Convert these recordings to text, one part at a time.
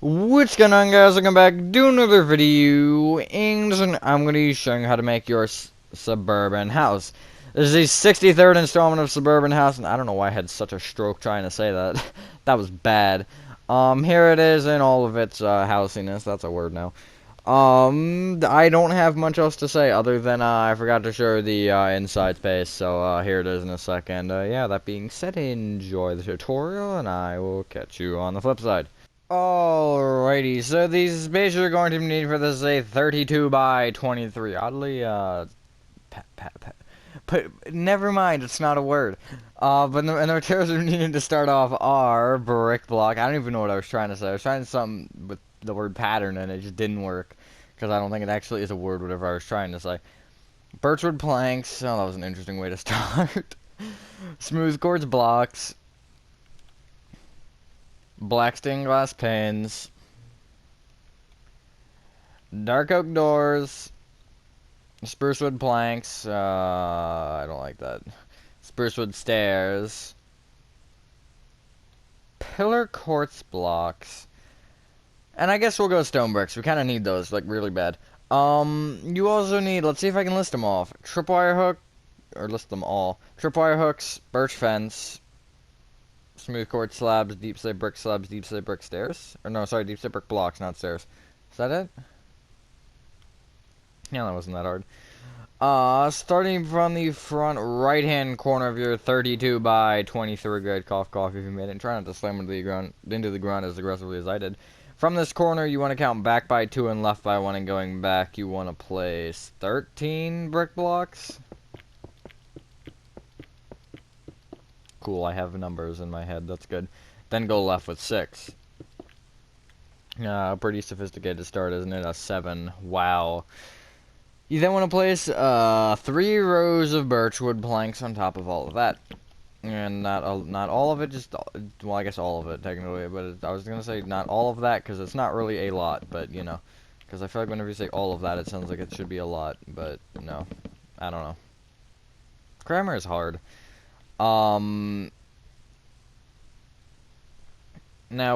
What's going on, guys? Welcome back to another video, and I'm going to be showing you how to make your Suburban house. This is the 63rd installment of Suburban House, and I don't know why I had such a stroke trying to say that. That was bad. Here it is in all of its housiness. That's a word now. I don't have much else to say other than I forgot to show the inside space, so here it is in a second. Yeah, that being said, enjoy the tutorial, and I will catch you on the flip side. Alrighty, so the space you're going to need for this is a 32 by 23. Oddly, never mind, it's not a word. But the materials we needed to start off are brick block. I don't even know what I was trying to say. I was trying to say something with the word pattern, and it just didn't work. Because I don't think it actually is a word, whatever I was trying to say. Birchwood planks. Oh, that was an interesting way to start. Smooth quartz blocks. Black stained glass panes, dark oak doors, spruce wood planks, I don't like that, spruce wood stairs, pillar quartz blocks, and I guess we'll go stone bricks. We kind of need those, like, really bad. You also need, let's see if I can list them off, tripwire hook, or list them all, tripwire hooks, birch fence, smooth quartz slabs, deep slate brick slabs, deep slate brick stairs. Or no, sorry, deep slate brick blocks, not stairs. Is that it? Yeah, that wasn't that hard. Starting from the front right-hand corner of your 32 by 23 grid, cough cough if you made it, and try not to slam into the ground as aggressively as I did. From this corner, you want to count back by 2 and left by 1, and going back, you want to place 13 brick blocks. Cool, I have numbers in my head, that's good. Then go left with 6. Pretty sophisticated start, isn't it? A 7. Wow. You then want to place 3 rows of birchwood planks on top of all of that. And not all of it, just, well, I guess all of it, technically. But I was going to say not all of that, because it's not really a lot, but, you know. Because I feel like whenever you say all of that, it sounds like it should be a lot, but no. I don't know. Grammar is hard. Now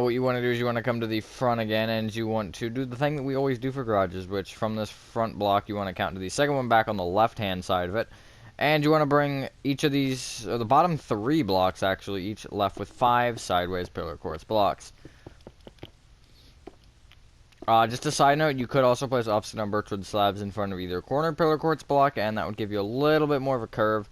what you want to do is you want to come to the front again, and you want to do the thing that we always do for garages, which from this front block you want to count to the second one back on the left-hand side of it. And you want to bring each of these, or the bottom 3 blocks actually, each left with 5 sideways pillar quartz blocks. Just a side note, you could also place upside down birchwood slabs in front of either corner pillar quartz block, and that would give you a little bit more of a curve.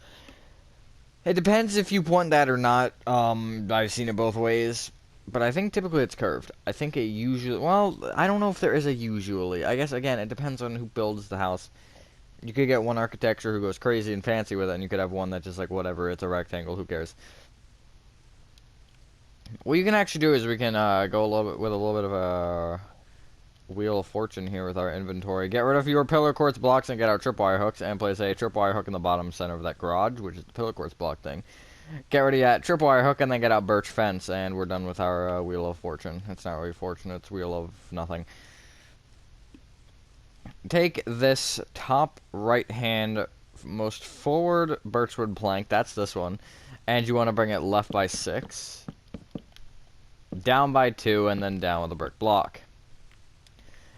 It depends if you want that or not. I've seen it both ways. But I think typically it's curved. I think it usually... Well, I don't know if there is a usually. I guess, again, it depends on who builds the house. You could get one architecture who goes crazy and fancy with it, and you could have one that's just like, whatever, it's a rectangle, who cares. What you can actually do is we can go a little bit with a little bit of a wheel of fortune here with our inventory. Get rid of your pillar quartz blocks and get our tripwire hooks, and place a tripwire hook in the bottom center of that garage, which is the pillar quartz block thing. Get rid of that tripwire hook and then get out birch fence, and we're done with our wheel of fortune. It's not really fortune, it's wheel of nothing. Take this top right hand most forward birchwood plank, that's this one, and you want to bring it left by 6, down by 2, and then down with a brick block.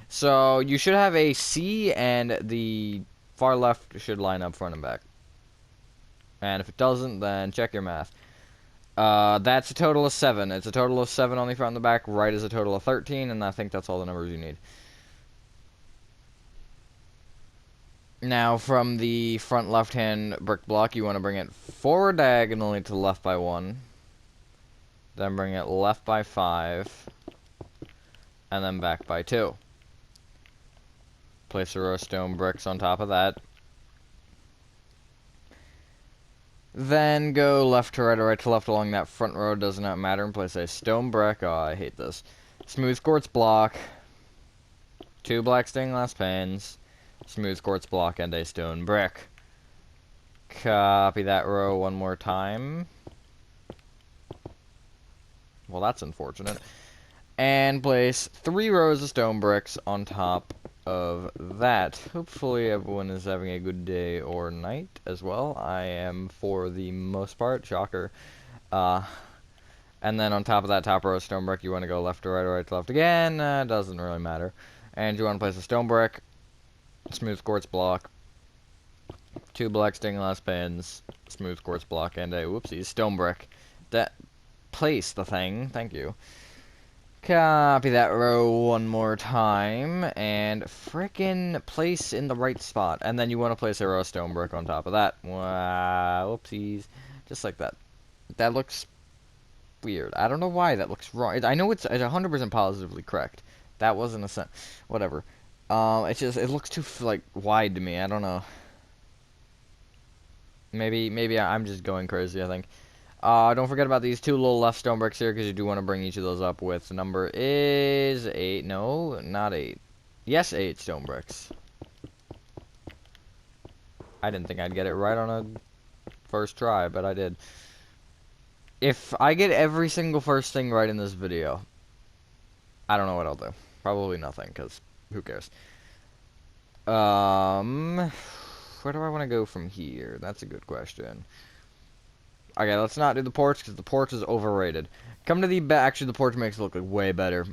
So you should have a C, and the far left should line up front and back. And if it doesn't, then check your math. That's a total of 7. It's a total of 7 on the front and the back. Right is a total of 13, and I think that's all the numbers you need. Now, from the front left-hand brick block, you want to bring it forward diagonally to left by 1. Then bring it left by 5. And then back by 2. Place a row of stone bricks on top of that. Then go left to right or right to left along that front row, does not matter, and place a stone brick. Oh, I hate this. Smooth quartz block, 2 black stained glass panes, smooth quartz block, and a stone brick. Copy that row one more time. Well, that's unfortunate. And place 3 rows of stone bricks on top of that. Hopefully everyone is having a good day or night as well. I am, for the most part. Shocker. And then on top of that top row of stone brick, you want to go left to right or right to left again. Doesn't really matter. And you want to place a stone brick, smooth quartz block, 2 black stained glass pans, smooth quartz block, and a whoopsie stone brick. That place the thing. Thank you. Copy that row one more time, and frickin' place in the right spot. And then you want to place a row of stone brick on top of that. Wow, whoopsies. Just like that. That looks weird. I don't know why that looks wrong. I know it's 100% positively correct. That wasn't a sen- whatever. It's just, it looks too, like, wide to me. I don't know. Maybe I'm just going crazy, I think. Don't forget about these 2 little left stone bricks here, because you do want to bring each of those up with, the number is 8. No, not 8. Yes, 8 stone bricks. I didn't think I'd get it right on a first try, but I did. If I get every single first thing right in this video, I don't know what I'll do. Probably nothing, because who cares? Where do I want to go from here? That's a good question. Okay, let's not do the porch, because the porch is overrated. Come to the back. Actually, the porch makes it look like way better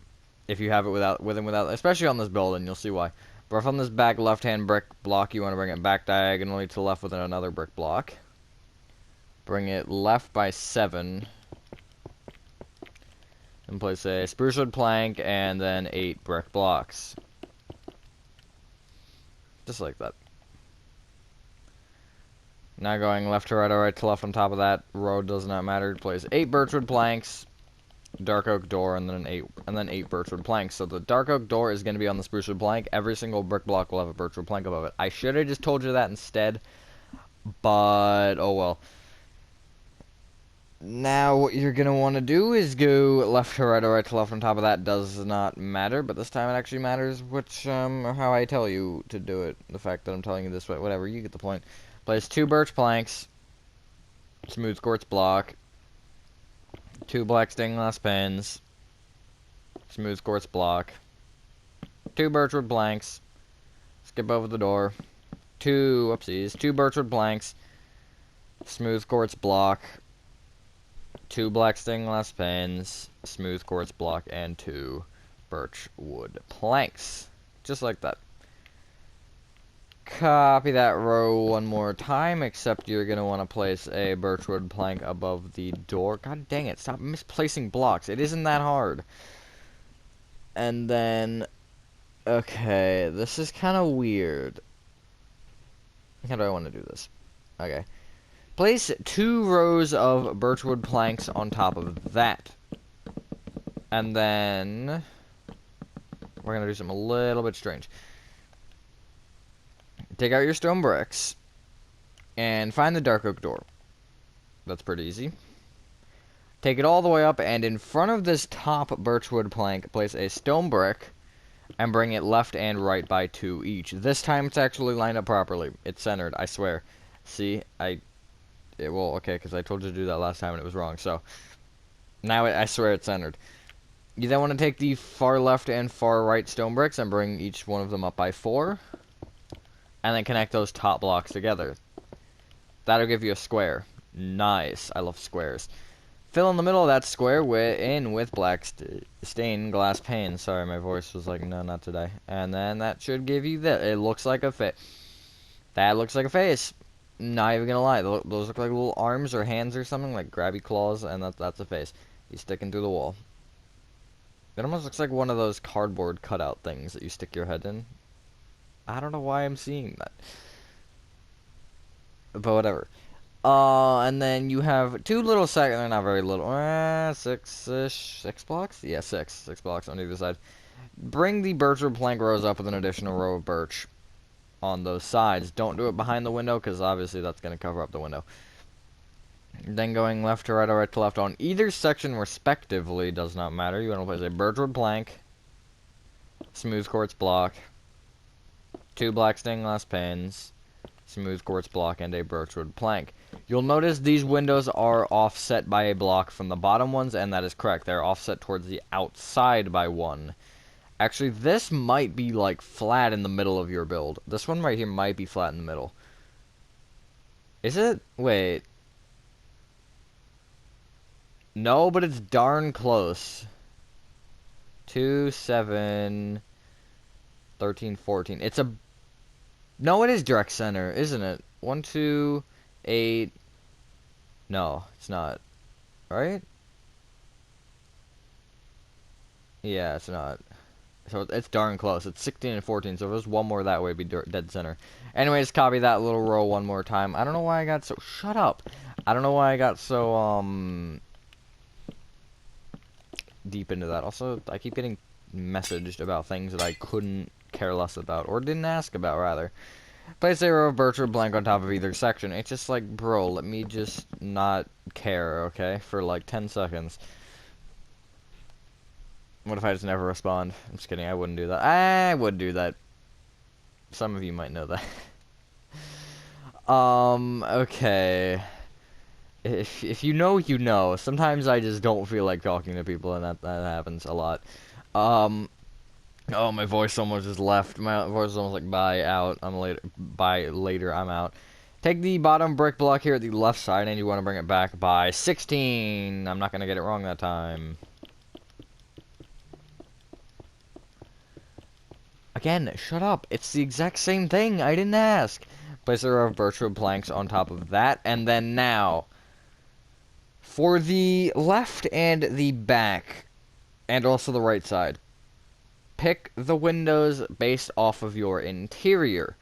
if you have it with and without, especially on this building. You'll see why. But if on this back left-hand brick block, you want to bring it back diagonally to the left with another brick block. Bring it left by 7. And place a spruce wood plank, and then 8 brick blocks. Just like that. Now going left to right or right to left on top of that row does not matter. Place 8 birchwood planks, dark oak door, and then 8 birchwood planks. So the dark oak door is going to be on the spruce wood plank. Every single brick block will have a birchwood plank above it. I should have just told you that instead, but oh well. Now what you're going to want to do is go left to right or right to left on top of that. Does not matter, but this time it actually matters which, or how I tell you to do it. The fact that I'm telling you this way, whatever, you get the point. Place 2 birch planks, smooth quartz block, 2 black stained glass pans, smooth quartz block, 2 birchwood planks, skip over the door, 2 birchwood planks, smooth quartz block, 2 black stained glass pans, smooth quartz block, and 2 birch wood planks. Just like that. Copy that row one more time, except you're going to want to place a birchwood plank above the door. God dang it, stop misplacing blocks. It isn't that hard. And then, okay, this is kind of weird. How do I want to do this? Okay. Place 2 rows of birchwood planks on top of that. And then, we're going to do something a little bit strange. Take out your stone bricks and find the dark oak door. That's pretty easy. Take it all the way up, and in front of this top birchwood plank, place a stone brick and bring it left and right by 2 each. This time it's actually lined up properly. It's centered, I swear. See, okay, because I told you to do that last time and it was wrong. So now I swear it's centered. You then want to take the far left and far right stone bricks and bring each one of them up by 4. And then connect those top blocks together. That'll give you a square. Nice. I love squares. Fill in the middle of that square with black stained glass pane. Sorry, my voice was like, no, not today. And then that should give you that. It looks like a face. That looks like a face. Not even gonna lie. Those look like little arms or hands or something, like grabby claws, and that's a face. He's sticking through the wall. It almost looks like one of those cardboard cutout things that you stick your head in. I don't know why I'm seeing that. But whatever. And then you have 2 little they're not very little. 6-ish. 6 blocks? Yeah, 6. 6 blocks on either side. Bring the birchwood plank rows up with an additional row of birch on those sides. Don't do it behind the window, because obviously that's going to cover up the window. Then going left to right or right to left on either section respectively, does not matter. You want to place a birchwood plank, smooth quartz block, 2 black stained glass pans, smooth quartz block, and a birchwood plank. You'll notice these windows are offset by a block from the bottom ones, and that is correct. They're offset towards the outside by 1. Actually, this might be, like, flat in the middle of your build. This one right here might be flat in the middle. Is it? Wait. No, but it's darn close. 2, 7, 13, 14. It's a... No, it is direct center, isn't it? 1, 2, 8... No, it's not. Right? Yeah, it's not. So it's darn close. It's 16 and 14, so if there's one more that way, it'd be dead center. Anyways, copy that little row one more time. I don't know why I got so... Shut up! I don't know why I got so, deep into that. Also, I keep getting messaged about things that I couldn't care less about, or didn't ask about, rather. Place a row of birch wood blank on top of either section. It's just like, bro, let me just not care, okay? For like 10 seconds. What if I just never respond? I'm just kidding, I wouldn't do that. I would do that. Some of you might know that. Okay. If you know, you know. Sometimes I just don't feel like talking to people, and that happens a lot. Oh, my voice almost just left. My voice is almost like bye, out. I'm later. Bye, later, I'm out. Take the bottom brick block here at the left side, and you want to bring it back by 16. I'm not going to get it wrong that time. Again, shut up. It's the exact same thing. I didn't ask. Place a row of birchwood planks on top of that, and then now, for the left and the back, and also the right side, pick the windows based off of your interior.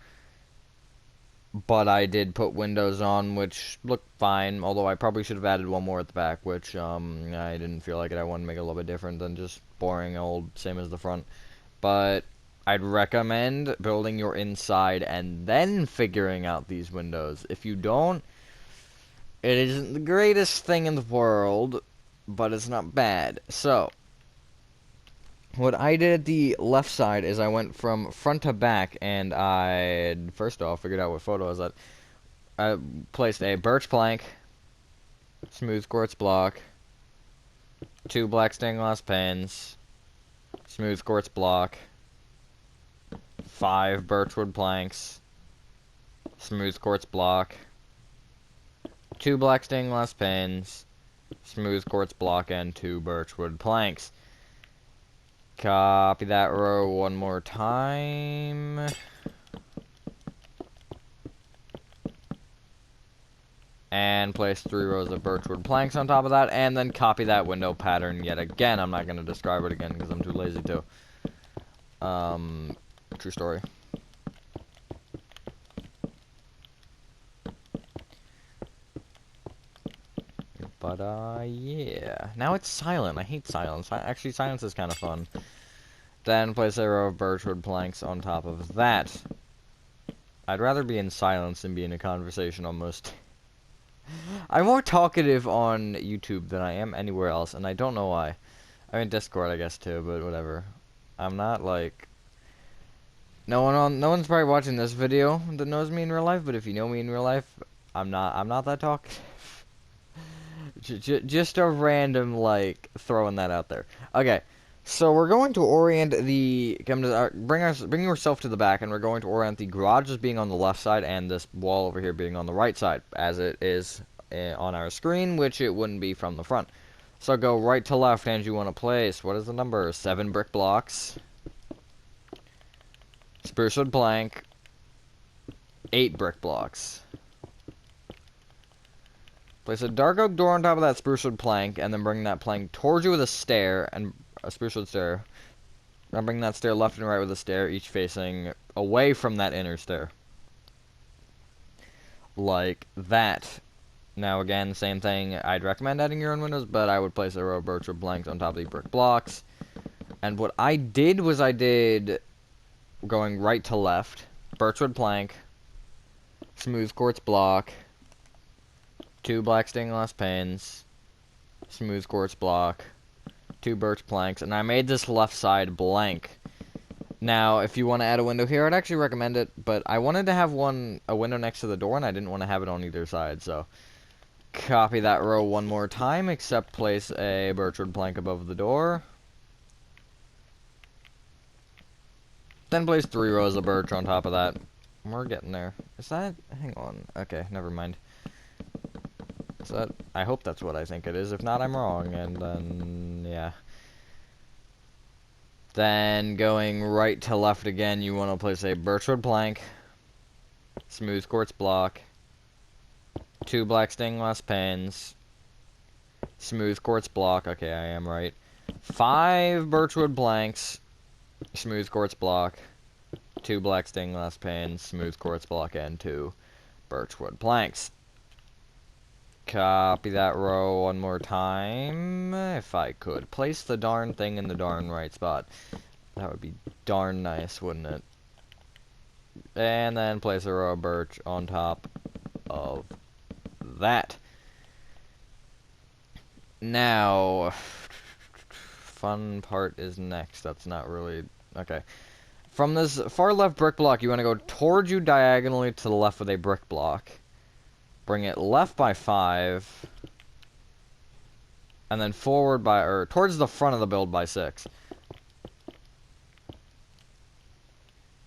But I did put windows on, which looked fine, although I probably should have added one more at the back, which, I didn't feel like it. I wanted to make it a little bit different than just boring old, same as the front. But I'd recommend building your inside and then figuring out these windows. If you don't, it isn't the greatest thing in the world, but it's not bad. So, what I did at the left side is I went from front to back, and I first off figured out what photo I was at. I placed a birch plank, smooth quartz block, 2 black stained glass panes, smooth quartz block, 5 birchwood planks, smooth quartz block, 2 black stained glass panes, smooth quartz block, and 2 birchwood planks. Copy that row one more time. And place 3 rows of birchwood planks on top of that, and then copy that window pattern yet again. I'm not going to describe it again because I'm too lazy to. True story. But, yeah. Now it's silent. I hate silence. Actually, silence is kind of fun. Then place a row of birchwood planks on top of that. I'd rather be in silence than be in a conversation almost. I'm more talkative on YouTube than I am anywhere else, and I don't know why. I mean, Discord, I guess, too, but whatever. I'm not, like... No one's probably watching this video that knows me in real life, but if you know me in real life, I'm not that talkative. Just a random, like, throwing that out there. Okay, so we're going to orient the... Bring yourself to the back, and we're going to orient the garage as being on the left side, and this wall over here being on the right side, as it is on our screen, which it wouldn't be from the front. So go right to left, and you want to place, what is the number? 7 brick blocks. Spruce wood plank. 8 brick blocks. Place a dark oak door on top of that spruce wood plank, and then bring that plank towards you with a stair, and a spruce wood stair. And bring that stair left and right with a stair, each facing away from that inner stair. Like that. Now again, same thing, I'd recommend adding your own windows, but I would place a row of birchwood planks on top of the brick blocks. And what I did was going right to left, birchwood plank, smooth quartz block, 2 black stained glass panes, smooth quartz block, 2 birch planks, and I made this left side blank. Now, if you want to add a window here, I'd actually recommend it, but I wanted to have a window next to the door, and I didn't want to have it on either side, so copy that row one more time, except place a birchwood plank above the door. Then place 3 rows of birch on top of that. We're getting there. Is that... Hang on. Okay, never mind. I hope that's what I think it is. If not, I'm wrong. And then, yeah. Then going right to left again, you want to place a birchwood plank, smooth quartz block, 2 black stained glass panes, smooth quartz block. Okay, I am right. 5 birchwood planks, smooth quartz block, 2 black stained glass panes, smooth quartz block, and 2 birchwood planks. Copy that row one more time, if I could. Place the darn thing in the darn right spot. That would be darn nice, wouldn't it? And then place a row of birch on top of that. Now, fun part is next. That's not really... Okay. From this far left brick block, you want to go towards you diagonally to the left with a brick block. Bring it left by 5. And then forward by... or towards the front of the build by 6.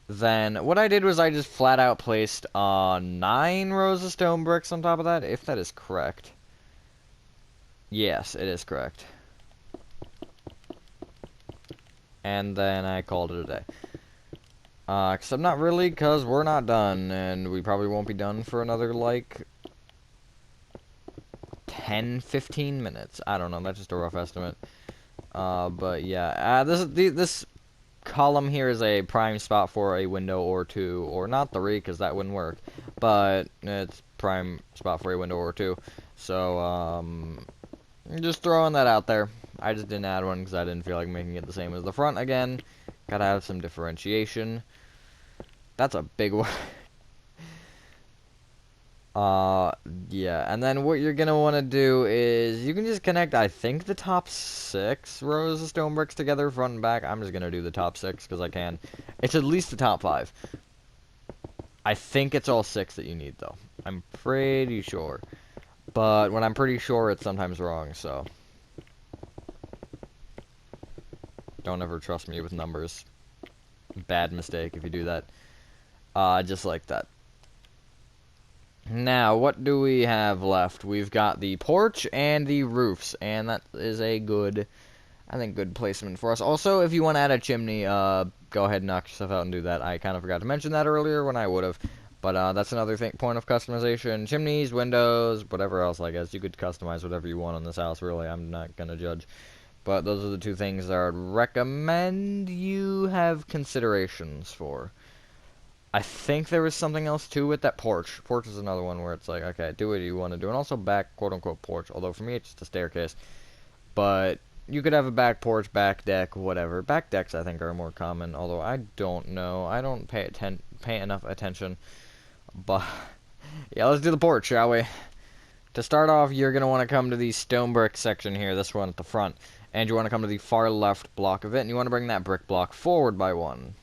Then, what I did was I just flat out placed 9 rows of stone bricks on top of that, if that is correct. Yes, it is correct. And then I called it a day. Except not really, because we're not done, and we probably won't be done for another, like, 10-15 minutes. I don't know, that's just a rough estimate. But yeah, this column here is a prime spot for a window or 2, or not 3, because that wouldn't work. But it's prime spot for a window or 2. So, just throwing that out there. I just didn't add one because I didn't feel like making it the same as the front again. Gotta have some differentiation. That's a big one. Yeah, and then what you're gonna want to do is you can just connect, I think, the top 6 rows of stone bricks together, front and back. I'm just gonna do the top 6 because I can. It's at least the top 5. I think it's all 6 that you need, though. I'm pretty sure. But when I'm pretty sure, it's sometimes wrong, so... Don't ever trust me with numbers. Bad mistake if you do that. Just like that. Now, what do we have left? We've got the porch and the roofs, and that is a good, I think, good placement for us. Also, if you want to add a chimney, go ahead and knock yourself out and do that. I kind of forgot to mention that earlier when I would have. But that's another point of customization. Chimneys, windows, whatever else, I guess. You could customize whatever you want on this house, really. I'm not going to judge. But those are the 2 things that I would recommend you have considerations for. I think there was something else, too, with that porch. Porch is another one where it's like, okay, do what you want to do. And also back, quote-unquote, porch. Although, for me, it's just a staircase. But you could have a back porch, back deck, whatever. Back decks, I think, are more common. Although, I don't know. I don't pay enough attention. But, yeah, let's do the porch, shall we? To start off, you're going to want to come to the stone brick section here, this one at the front. And you want to come to the far left block of it, and you want to bring that brick block forward by 1.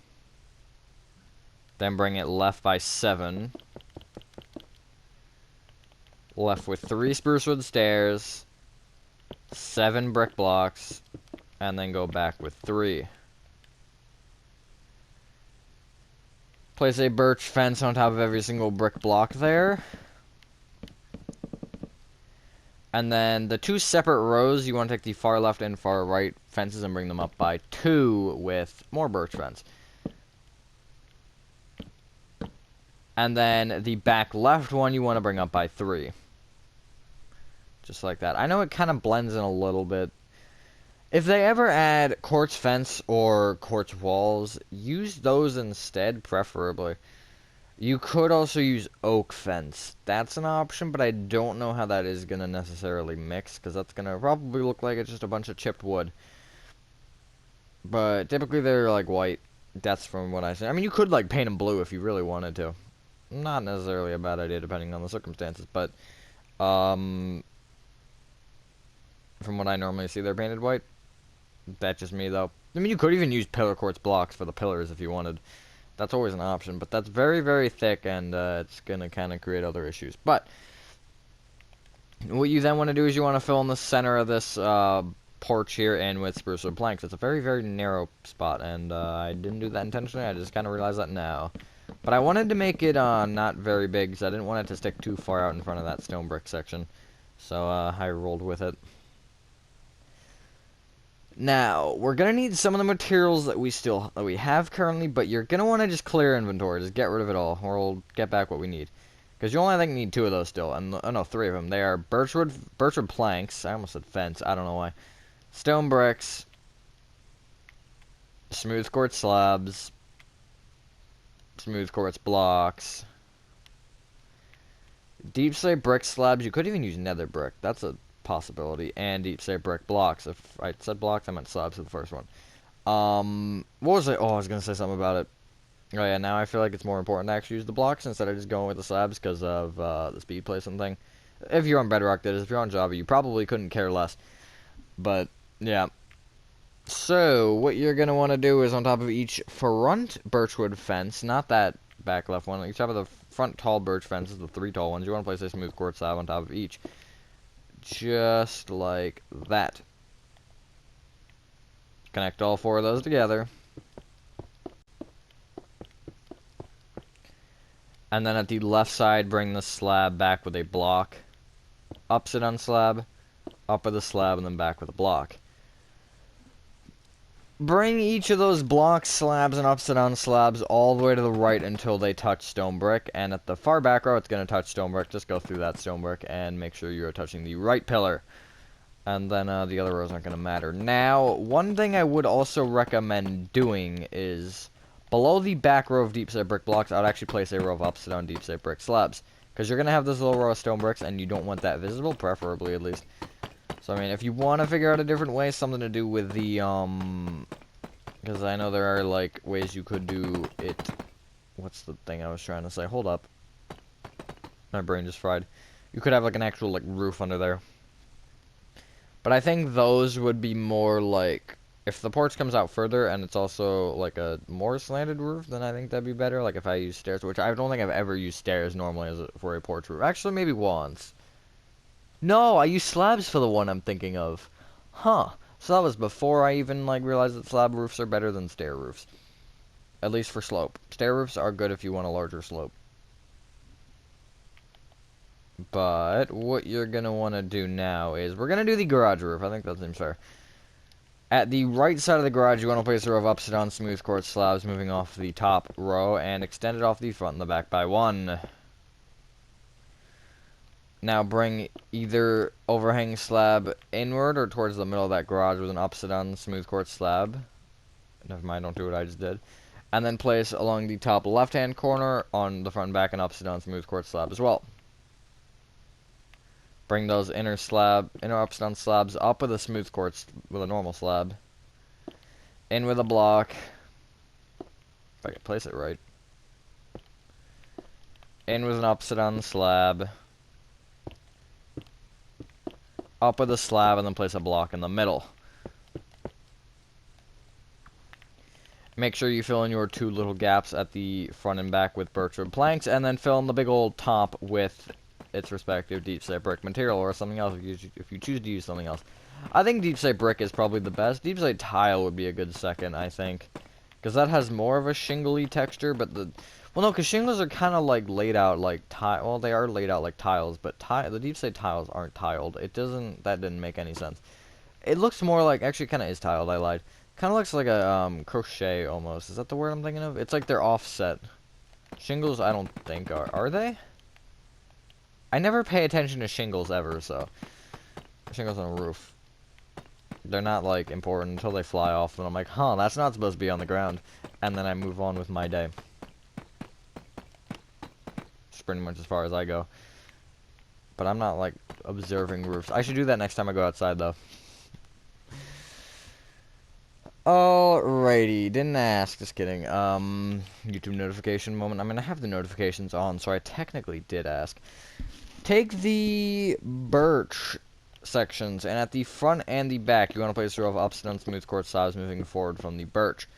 Then bring it left by 7. Left with 3 spruce wood stairs, 7 brick blocks, and then go back with 3. Place a birch fence on top of every single brick block there. And then the 2 separate rows, you want to take the far left and far right fences and bring them up by 2 with more birch fence. And then the back left one, you want to bring up by 3. Just like that. I know it kind of blends in a little bit. If they ever add quartz fence or quartz walls, use those instead, preferably. You could also use oak fence. That's an option, but I don't know how that is going to necessarily mix, because that's going to probably look like it's just a bunch of chipped wood. But typically they're like white. That's from what I say. I mean, you could like paint them blue if you really wanted to. Not necessarily a bad idea depending on the circumstances, but from what I normally see, they're painted white. That's just me, though. I mean, you could even use pillar quartz blocks for the pillars if you wanted. That's always an option, but that's very, very thick, and it's going to kind of create other issues. But what you then want to do is you want to fill in the center of this porch here in with spruce wood planks. It's a very, very narrow spot, and I didn't do that intentionally. I just kind of realized that now. But I wanted to make it not very big, because I didn't want it to stick too far out in front of that stone brick section. So I rolled with it. Now, we're gonna need some of the materials that we have currently, but you're gonna want to just clear inventory, just get rid of it all, or we'll get back what we need. Because you only, I think, need 2 of those still, and oh no, 3 of them. They are birchwood planks. I almost said fence. I don't know why. Stone bricks, smooth quartz slabs, smooth quartz blocks, deep slate brick slabs. You could even use nether brick. That's a possibility. And deep slate brick blocks. If I said blocks, I meant slabs for the first one. What was it? Oh, I was gonna say something about it. Oh yeah, now I feel like it's more important to actually use the blocks instead of just going with the slabs because of the speed placement thing. If you're on Bedrock, that is. If you're on Java, you probably couldn't care less. But yeah. So what you're gonna want to do is on top of each front birchwood fence, not that back left one. Each top of the front tall birch fences, the 3 tall ones, you want to place a smooth quartz slab on top of each, just like that. Connect all 4 of those together. And then at the left side, bring the slab back with a block. Up sit on slab, up with a slab, and then back with a block. Bring each of those blocks, slabs, and upside down slabs all the way to the right until they touch stone brick. And at the far back row, it's going to touch stone brick. Just go through that stone brick and make sure you're touching the right pillar. And then the other rows aren't going to matter. Now, one thing I would also recommend doing is below the back row of deep set brick blocks, I'd actually place a row of upside down deep set brick slabs. Because you're going to have this little row of stone bricks, and you don't want that visible, preferably at least. So, I mean, if you want to figure out a different way, something to do with the, because I know there are, like, ways you could do it. What's the thing I was trying to say? Hold up. My brain just fried. You could have, like, an actual, like, roof under there. But I think those would be more, like, if the porch comes out further and it's also, like, a more slanted roof, then I think that'd be better. Like, if I use stairs, which I don't think I've ever used stairs normally for a porch roof. Actually, maybe once. No, I used slabs for the one I'm thinking of. Huh. So that was before I even, like, realized that slab roofs are better than stair roofs. At least for slope. Stair roofs are good if you want a larger slope. But what you're going to want to do now is we're going to do the garage roof. I think that seems fair. At the right side of the garage, you want to place a row of upside down smooth quartz slabs moving off the top row and extend it off the front and the back by 1. Now bring either overhang slab inward or towards the middle of that garage with an upside down smooth quartz slab. Never mind, don't do what I just did. And then place along the top left-hand corner on the front and back an upside down smooth quartz slab as well. Bring those inner upside down slabs up with a smooth quartz with a normal slab. In with a block. If I can place it right. In with an upside down slab. Up with a slab and then place a block in the middle. Make sure you fill in your 2 little gaps at the front and back with birchwood planks, and then fill in the big old top with its respective deep set brick material or something else if you choose to use something else. I think deep set brick is probably the best. Deep set tile would be a good second, I think, because that has more of a shingly texture. But well, no, because shingles are kind of like laid out like tile. Well, they are laid out like tiles, but the deep set tiles aren't tiled. That didn't make any sense. It looks more like, actually, kind of is tiled. I lied. Kind of looks like a crochet almost. Is that the word I'm thinking of? It's like they're offset. Shingles, I don't think are they? I never pay attention to shingles ever, so shingles on a roof. They're not like important until they fly off, and I'm like, huh, that's not supposed to be on the ground, and then I move on with my day. It's pretty much as far as I go. But I'm not like observing roofs. I should do that next time I go outside, though. Alrighty, didn't ask, just kidding. YouTube notification moment. I mean, I have the notifications on, so I technically did ask. Take the birch sections, and at the front and the back, you want to place a row of upside down smooth quartz slabs moving forward from the birch,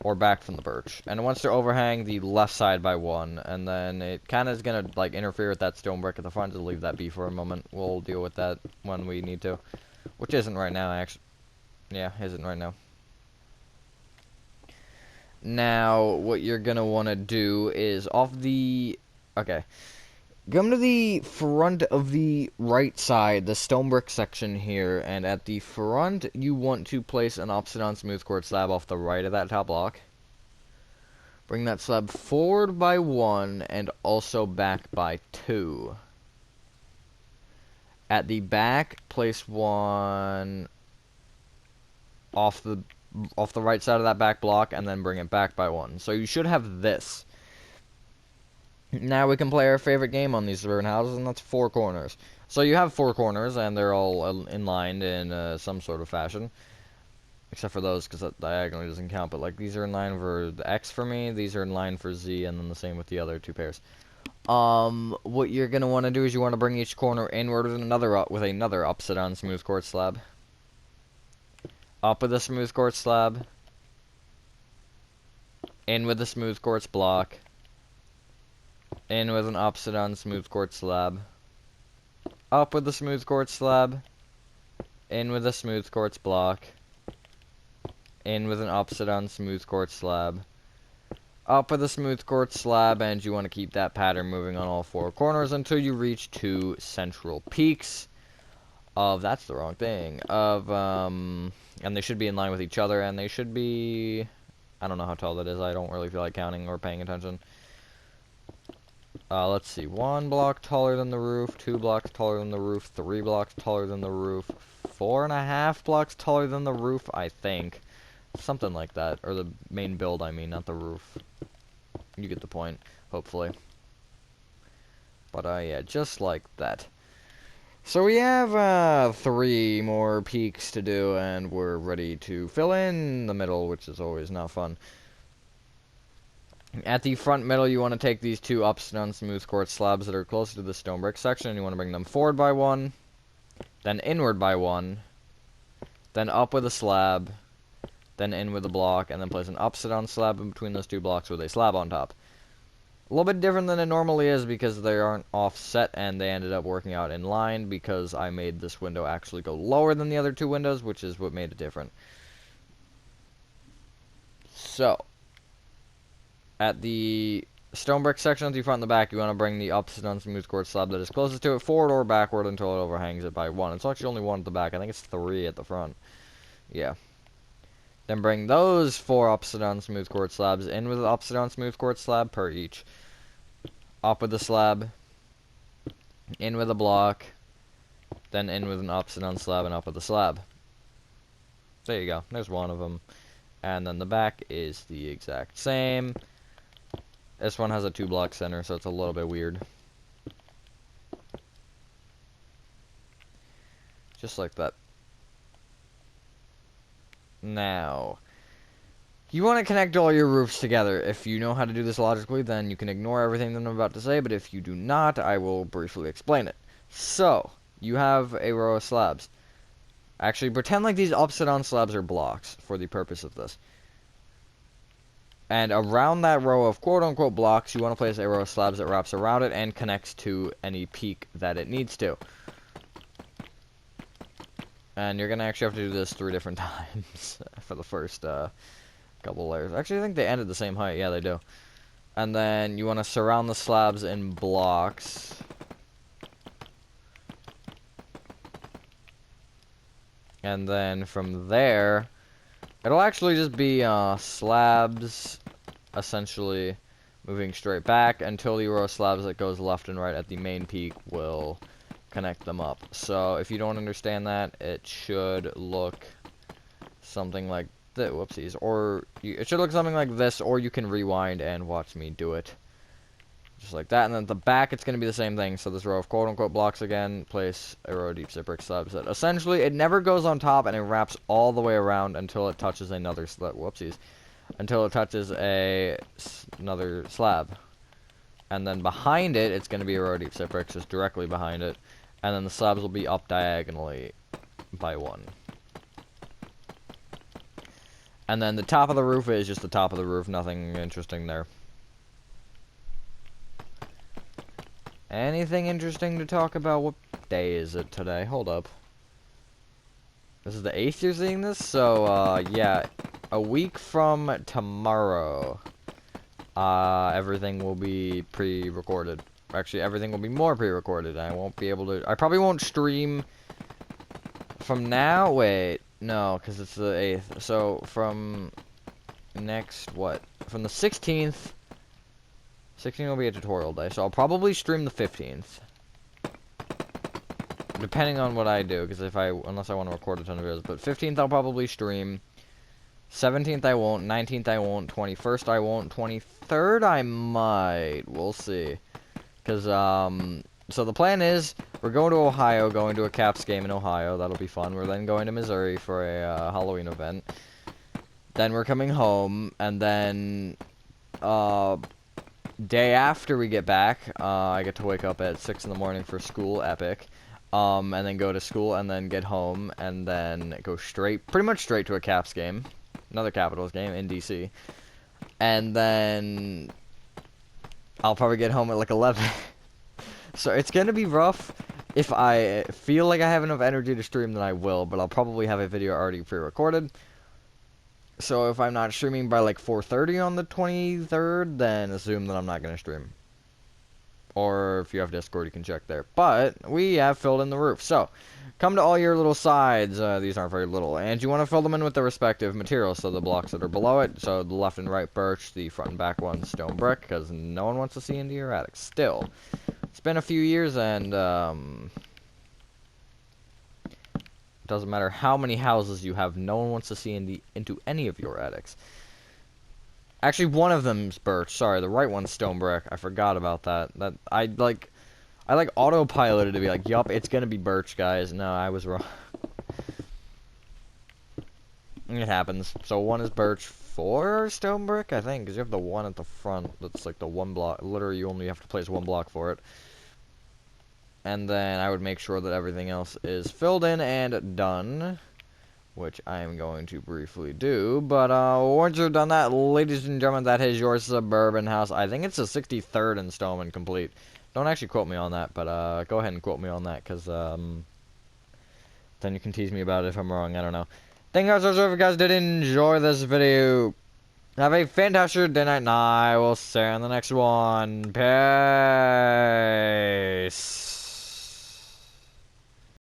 or back from the birch. And once they're overhang the left side by 1, and then it kind of is going to, like, interfere with that stone brick at the front. Just leave that be for a moment. We'll deal with that when we need to. Which isn't right now, actually. Yeah, isn't right now. Now, what you're going to want to do is off the... Okay. Come to the front of the right side, the stone brick section here, and at the front, you want to place an upside-down smooth quartz slab off the right of that top block. Bring that slab forward by 1 and also back by 2. At the back, place one off the right side of that back block, and then bring it back by 1. So you should have this. Now we can play our favorite game on these suburban houses, and that's 4 corners. So you have 4 corners, and they're all inlined in some sort of fashion. Except for those, because that diagonally doesn't count. But like these are in line for the X for me, these are in line for Z, and then the same with the other 2 pairs. What you're going to want to do is you want to bring each corner inward with another upside down smooth quartz slab. Up with a smooth quartz slab. In with a smooth quartz block. In with an upside down smooth quartz slab. Up with a smooth quartz slab. In with a smooth quartz block. In with an upside down smooth quartz slab. Up with a smooth quartz slab, and you want to keep that pattern moving on all 4 corners until you reach 2 central peaks of, that's the wrong thing, of, and they should be in line with each other, and they should be, I don't know how tall that is, I don't really feel like counting or paying attention. Let's see, 1 block taller than the roof, 2 blocks taller than the roof, 3 blocks taller than the roof, 4.5 blocks taller than the roof, I think. Something like that, or the main build, I mean, not the roof. You get the point, hopefully. But, yeah, just like that. So we have 3 more peaks to do, and we're ready to fill in the middle, which is always not fun. At the front middle, you want to take these 2 upside down smooth quartz slabs that are closer to the stone brick section, and you want to bring them forward by 1, then inward by 1, then up with a slab, then in with a block, and then place an upside down slab in between those 2 blocks with a slab on top. A little bit different than it normally is because they aren't offset, and they ended up working out in line because I made this window actually go lower than the other 2 windows, which is what made it different. So, at the stone brick section at the front and the back, you want to bring the upside down smooth quartz slab that is closest to it forward or backward until it overhangs it by 1. It's actually only 1 at the back. I think it's 3 at the front. Yeah. Then bring those 4 upside down smooth quartz slabs in with an upside down smooth quartz slab per each. Up with the slab, in with a block, then in with an upside down slab and up with the slab. There you go. There's one of them. And then the back is the exact same. This one has a 2 block center, so it's a little bit weird. Just like that. Now, you want to connect all your roofs together. If you know how to do this logically, then you can ignore everything that I'm about to say, but if you do not, I will briefly explain it. So, you have a row of slabs. Actually, pretend like these upside down slabs are blocks for the purpose of this. And around that row of quote-unquote blocks, you want to place a row of slabs that wraps around it and connects to any peak that it needs to. And you're going to actually have to do this 3 different times for the first couple layers. Actually, I think they end at the same height. Yeah, they do. And then you want to surround the slabs in blocks. And then from there, it'll actually just be slabs, essentially moving straight back until the row of slabs that goes left and right at the main peak will connect them up. So if you don't understand that, it should look something like this. Whoopsies. Or it should look something like this, or you can rewind and watch me do it. Just like that. And then at the back, it's going to be the same thing. So this row of quote-unquote blocks again, place a row of deep set brick slabs that essentially it never goes on top, and it wraps all the way around until it touches another slab. Whoopsies. Until it touches another slab. And then behind it, it's going to be a row of deep set bricks just directly behind it. And then the slabs will be up diagonally by 1. And then the top of the roof is just the top of the roof. Nothing interesting there. Anything interesting to talk about? What day is it today? Hold up. This is the 8th you're seeing this? So, yeah. A week from tomorrow, everything will be pre-recorded. actually, everything will be more pre-recorded. I won't be able to... I probably won't stream from now... Wait, no, because it's the 8th. So, from next, what? From the 16th... 16th will be a tutorial day, so I'll probably stream the 15th. Depending on what I do, because unless I want to record a ton of videos. But 15th I'll probably stream. 17th I won't, 19th I won't, 21st I won't, 23rd I might. We'll see. Because, so the plan is, we're going to Ohio, going to a Caps game in Ohio. That'll be fun. We're then going to Missouri for a Halloween event. Then we're coming home, and then, day after we get back, I get to wake up at 6 in the morning for school, epic. And then go to school, and then get home, and then go pretty much straight to a Caps game. Another Capitals game in DC. And then I'll probably get home at like 11. So it's going to be rough. If I feel like I have enough energy to stream, then I will. But I'll probably have a video already pre-recorded. So if I'm not streaming by like 4:30 on the 23rd, then assume that I'm not going to stream. Or if you have Discord, you can check there. But we have filled in the roof. So, come to all your little sides. These aren't very little. And you want to fill them in with the respective materials. So the blocks that are below it. So the left and right birch. The front and back one stone brick. Because no one wants to see into your attic. Still. It's been a few years and it doesn't matter how many houses you have. No one wants to see into any of your attics. Actually, one of them's birch. Sorry, the right one's stone brick. I forgot about that. I autopiloted to be like, yup, it's gonna be birch, guys. No, I was wrong. It happens. So one is birch, 4 stone brick, I think, because you have the one at the front that's like the one block. Literally, you only have to place one block for it. And then I would make sure that everything else is filled in and done. Which I am going to briefly do, but once you've done that, ladies and gentlemen, that is your suburban house. I think it's the 63rd installment complete. Don't actually quote me on that, but go ahead and quote me on that, because then you can tease me about it if I'm wrong. I don't know. Thank you guys so much. If you guys did enjoy this video, have a fantastic day, night, and I will see you in the next one. Peace.